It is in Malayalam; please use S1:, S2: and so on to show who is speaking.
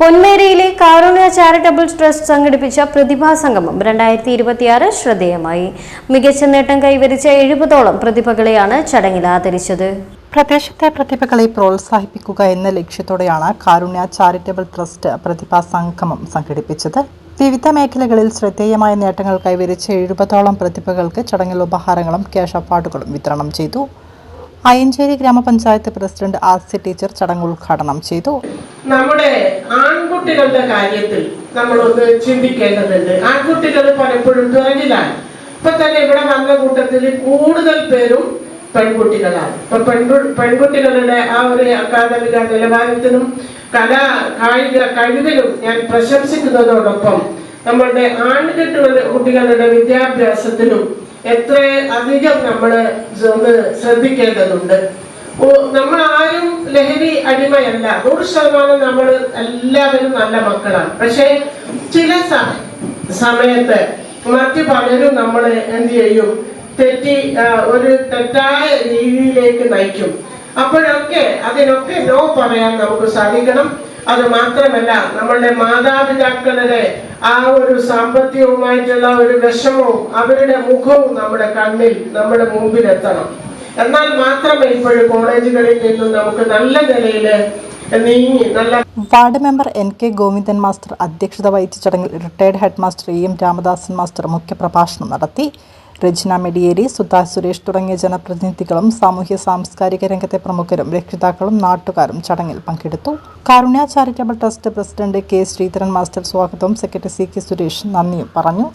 S1: പൊന്മേരയിലെ കാരുണ്യ ചാരിറ്റബിൾ ട്രസ്റ്റ് സംഘടിപ്പിച്ച പ്രതിഭാ സംഗമം 2026 ശ്രദ്ധേയമായി. മികച്ച നേട്ടം കൈവരിച്ച 70ഓളം പ്രതിഭകളെയാണ് ചടങ്ങിൽ ആദരിച്ചത്.
S2: പ്രദേശത്തെ പ്രതിഭകളെ പ്രോത്സാഹിപ്പിക്കുക എന്ന ലക്ഷ്യത്തോടെയാണ് കാരുണ്യ ചാരിറ്റബിൾ ട്രസ്റ്റ് പ്രതിഭാ സംഗമം സംഘടിപ്പിച്ചത്. വിവിധ മേഖലകളിൽ ശ്രദ്ധേയമായ നേട്ടങ്ങൾ കൈവരിച്ച 70ഓളം പ്രതിഭകൾക്ക് ചടങ്ങിൽ ഉപഹാരങ്ങളും ക്യാഷ് അവാർഡുകളും വിതരണം ചെയ്തു. അയ്യഞ്ചേരി ഗ്രാമപഞ്ചായത്ത് പ്രസിഡന്റ് ആസ്യ ടീച്ചർ ചടങ്ങ് ഉദ്ഘാടനം ചെയ്തു.
S3: നമ്മുടെ ആൺകുട്ടികളുടെ കാര്യത്തിൽ നമ്മളൊന്ന് ചിന്തിക്കേണ്ടതുണ്ട്. ആൺകുട്ടികൾ പലപ്പോഴും പിറകിലാണ്. ഇപ്പൊ തന്നെ ഇവിടെ വന്ന കൂട്ടത്തിൽ കൂടുതൽ പേരും പെൺകുട്ടികളാണ്. ഇപ്പൊ പെൺകുട്ടികളുടെ ആ ഒരു അക്കാദമിക നിലവാരത്തിനും കായിക കഴിവിനും ഞാൻ പ്രശംസിക്കുന്നതോടൊപ്പം നമ്മളുടെ കുട്ടികളുടെ വിദ്യാഭ്യാസത്തിനും എത്ര അധികം നമ്മൾ ഒന്ന് ശ്രദ്ധിക്കേണ്ടതുണ്ട്. നമ്മൾ ആരും ലഹരി അടിമയല്ല. 100% നമ്മൾ എല്ലാവരും നല്ല മക്കളാണ്. പക്ഷെ ചില സമയത്ത് മറ്റു പലരും നമ്മൾ എന്ത് ചെയ്യും, ഒരു തെറ്റായ രീതിയിലേക്ക് നയിക്കും. അപ്പോഴൊക്കെ അതിനൊക്കെ നോ പറയാൻ നമുക്ക് സാധിക്കണം. അത് മാത്രമല്ല, നമ്മളുടെ മാതാപിതാക്കളുടെ ആ ഒരു സാമ്പത്തികവുമായിട്ടുള്ള ഒരു വിഷമവും അവരുടെ മുഖവും നമ്മുടെ മുമ്പിലെത്തണം. എന്നാൽ മാത്രമേ ഇപ്പോഴും കോളേജുകളിൽ നിന്നും നമുക്ക് നല്ല നിലയിൽ നീങ്ങി
S2: ward member NK Govindan master അധ്യക്ഷത വഹിച്ച ചടങ്ങിൽ retired head master EM Ramadasan master മുഖ്യപ്രഭാഷണം നടത്തി. രചന മെഡിയേരി, സുധാ സുരേഷ് തുടങ്ങിയ ജനപ്രതിനിധികളും സാമൂഹ്യ സാംസ്കാരിക രംഗത്തെ പ്രമുഖരും രക്ഷിതാക്കളും നാട്ടുകാരും ചടങ്ങിൽ പങ്കെടുത്തു. Karunya charitable trust president K Sreedharan master സ്വാഗതവും സെക്രട്ടറി CK സുരേഷ് നന്ദിയും പറഞ്ഞു.